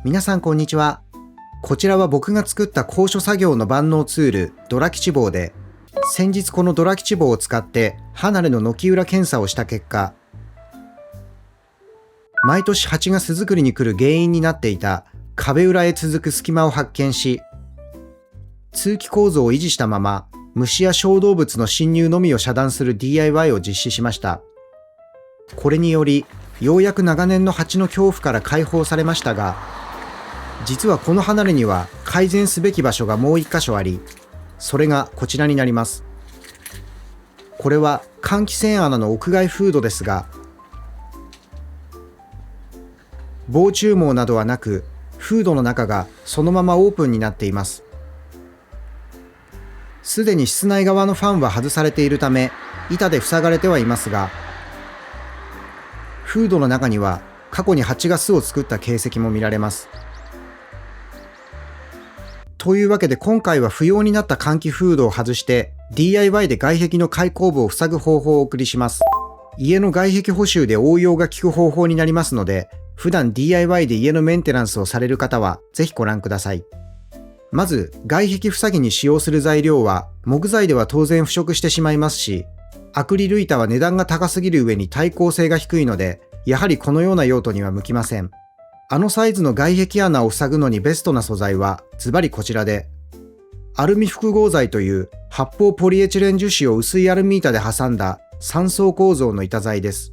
皆さんこんにちは。こちらは僕が作った高所作業の万能ツールドラ吉棒で、先日このドラ吉棒を使って離れの軒裏検査をした結果、毎年蜂が巣作りに来る原因になっていた壁裏へ続く隙間を発見し、通気構造を維持したまま虫や小動物の侵入のみを遮断する DIY を実施しました。これによりようやく長年の蜂の恐怖から解放されましたが、実はこの離れには改善すべき場所がもう1箇所あり、それがこちらになります。これは換気扇穴の屋外フードですが、防虫網などはなく、フードの中がそのままオープンになっています。すでに室内側のファンは外されているため、板で塞がれてはいますが、フードの中には過去に蜂が巣を作った形跡も見られます。というわけで今回は不要になった換気フードを外して DIY で外壁の開口部を塞ぐ方法をお送りします。家の外壁補修で応用が効く方法になりますので、普段 DIY で家のメンテナンスをされる方はぜひご覧ください。まず外壁塞ぎに使用する材料は木材では当然腐食してしまいますし、アクリル板は値段が高すぎる上に耐候性が低いので、やはりこのような用途には向きません。あのサイズの外壁穴を塞ぐのにベストな素材はズバリこちらで、アルミ複合材という発泡ポリエチレン樹脂を薄いアルミ板で挟んだ3層構造の板材です。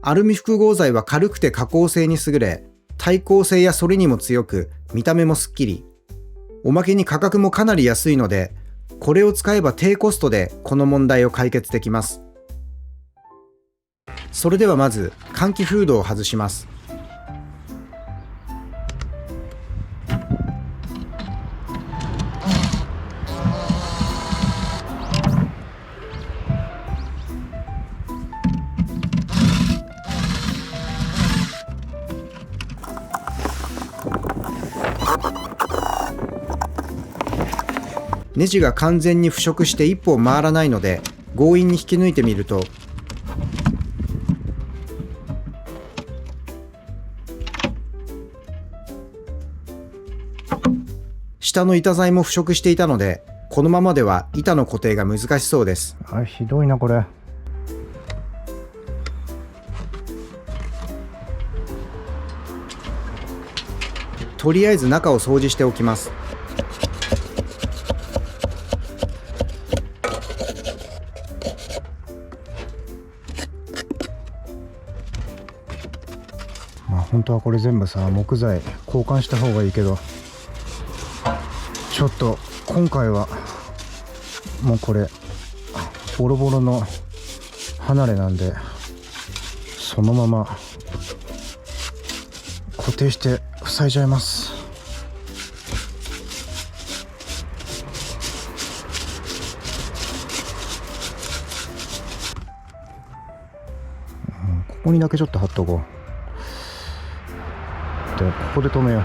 アルミ複合材は軽くて加工性に優れ、耐候性や反りにも強く、見た目もすっきり。おまけに価格もかなり安いので、これを使えば低コストでこの問題を解決できます。それではまず換気フードを外します。ネジが完全に腐食して一歩回らないので、強引に引き抜いてみると、下の板材も腐食していたので、このままでは板の固定が難しそうです。ひどいなこれ。とりあえず中を掃除しておきます。本当はこれ全部さ、木材交換した方がいいけど、ちょっと今回はもうこれボロボロの離れなんで、そのまま固定して塞いじゃいます。ここにだけちょっと貼っとこう。ここで止めよう。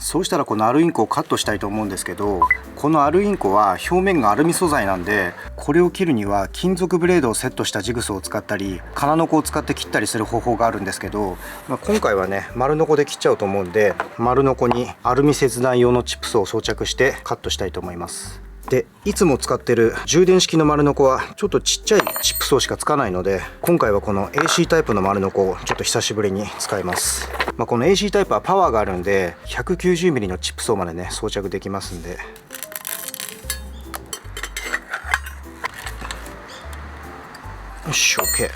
そうしたらこのアルインコをカットしたいと思うんですけど、このアルインコは表面がアルミ素材なんで、これを切るには金属ブレードをセットしたジグソーを使ったり金の子を使って切ったりする方法があるんですけど、今回はね丸ノコで切っちゃうと思うんで、丸ノコにアルミ切断用のチップスを装着してカットしたいと思います。で、いつも使ってる充電式の丸ノコはちょっとちっちゃいチップ層しかつかないので、今回はこの AC タイプの丸ノコをちょっと久しぶりに使います。この AC タイプはパワーがあるんで 190mm のチップ層までね装着できますんで、よし OK。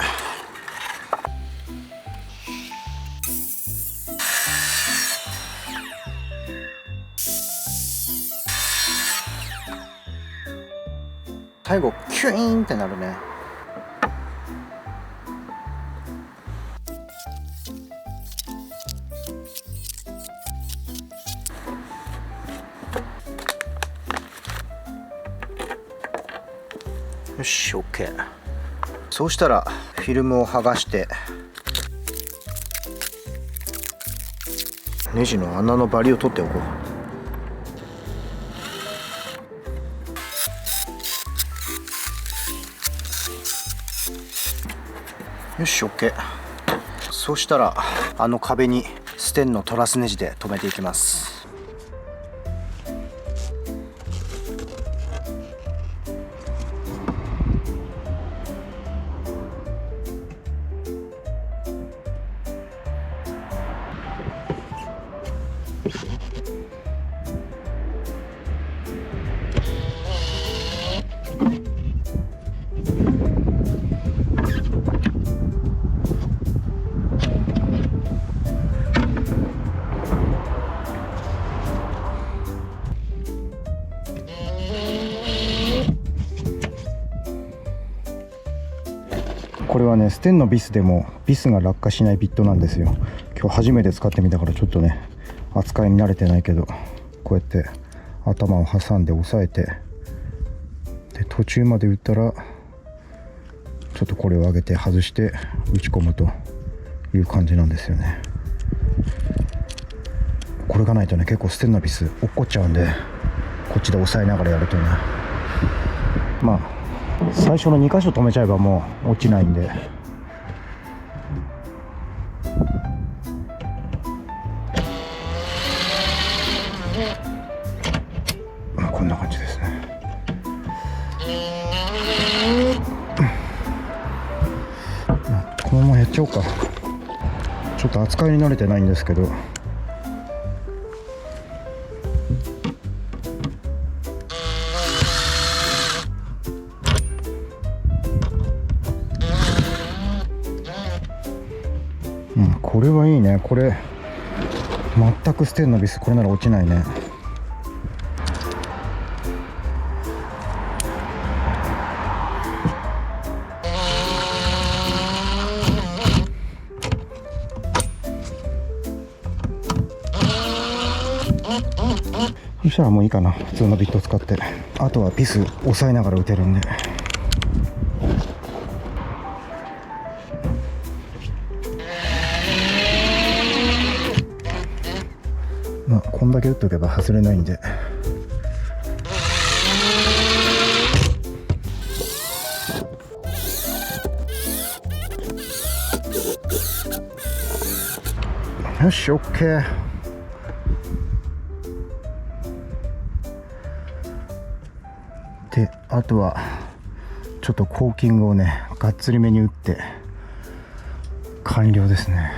最後キュイーンってなるね。よし OK。 そうしたらフィルムを剥がしてネジの穴のバリを取っておこう。よし OK。 そうしたら壁にステンのトラスネジで留めていきます。これはね、ステンのビスでもビスが落下しないビットなんですよ。今日初めて使ってみたからちょっとね扱いに慣れてないけど、こうやって頭を挟んで押さえて、で途中まで打ったらちょっとこれを上げて外して打ち込むという感じなんですよね。これがないとね結構ステンのビス落っこっちゃうんで、こっちで押さえながらやるとね、最初の2箇所止めちゃえばもう落ちないんで、こんな感じですね。このままやっちゃおうか。ちょっと扱いに慣れてないんですけど、これはいいね。これ全くステンのビス、これなら落ちないね。そしたらもういいかな、普通のビットを使って。あとはビス押さえながら打てるんで。こんだけ打っとけば外れないんで。よし OK。 であとはちょっとコーキングをねがっつりめに打って完了ですね。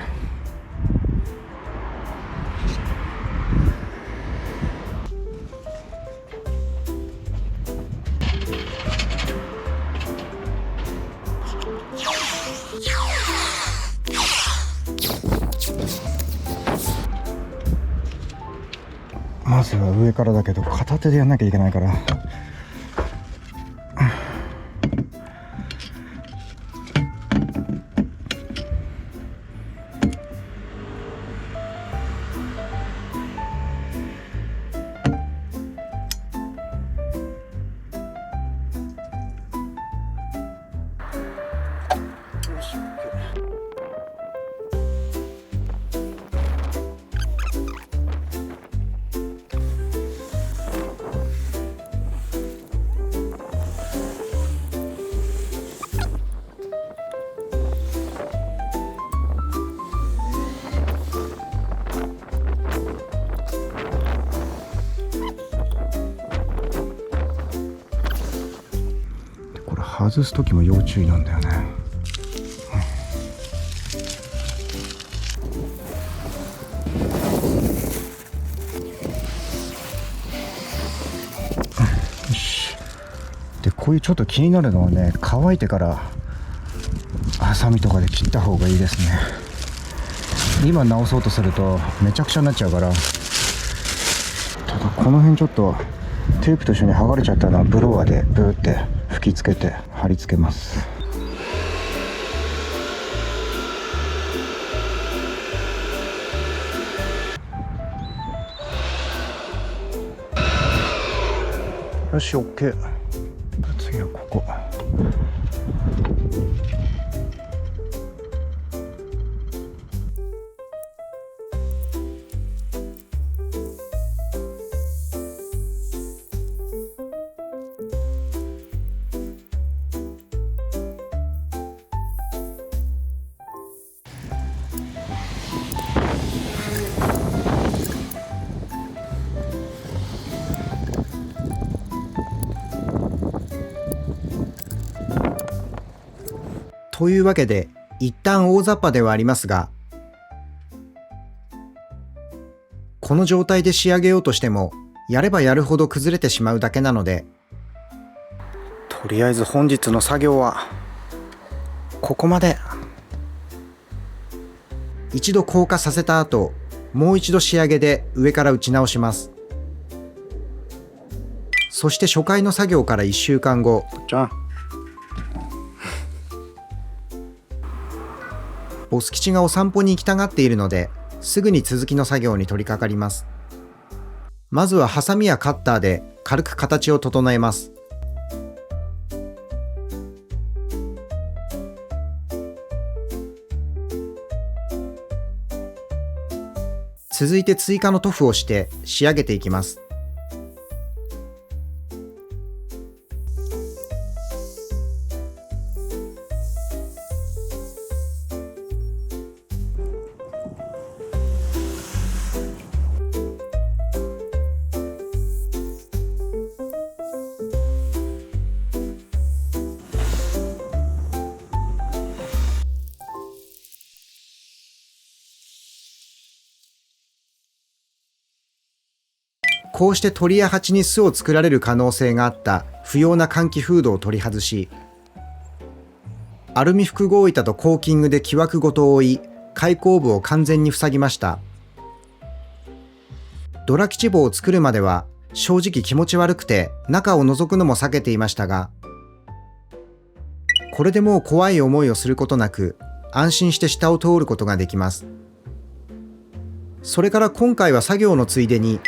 まずは上からだけど片手でやんなきゃいけないから、外す時も要注意なんだよね。よし。でこういうちょっと気になるのはね、乾いてからハサミとかで切った方がいいですね。今直そうとするとめちゃくちゃになっちゃうから。ただこの辺ちょっとテープと一緒に剥がれちゃったのはブロワーでブーって吹きつけて貼り付けます。よし OK。 次はここ。というわけで、一旦大雑把ではありますが、この状態で仕上げようとしても、やればやるほど崩れてしまうだけなので、とりあえず本日の作業は、ここまで。一度硬化させた後、もう一度仕上げで上から打ち直します。そして初回の作業から1週間後、ボス吉がお散歩に行きたがっているので、すぐに続きの作業に取り掛かります。まずはハサミやカッターで軽く形を整えます。続いて追加の塗布をして仕上げていきます。こうして鳥や蜂に巣を作られる可能性があった不要な換気フードを取り外し、アルミ複合板とコーキングで木枠ごと覆い、開口部を完全に塞ぎました。ドラ吉棒を作るまでは正直気持ち悪くて中を覗くのも避けていましたが、これでもう怖い思いをすることなく安心して下を通ることができます。それから今回は作業のついでに、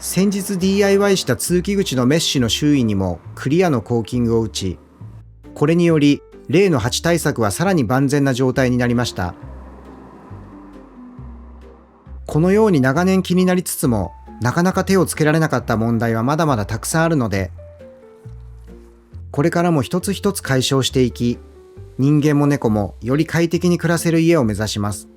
先日 DIY した通気口のメッシュの周囲にもクリアのコーキングを打ち、これにより例の蜂対策はさらに万全な状態になりました。このように長年気になりつつもなかなか手をつけられなかった問題はまだまだたくさんあるので、これからも一つ一つ解消していき、人間も猫もより快適に暮らせる家を目指します。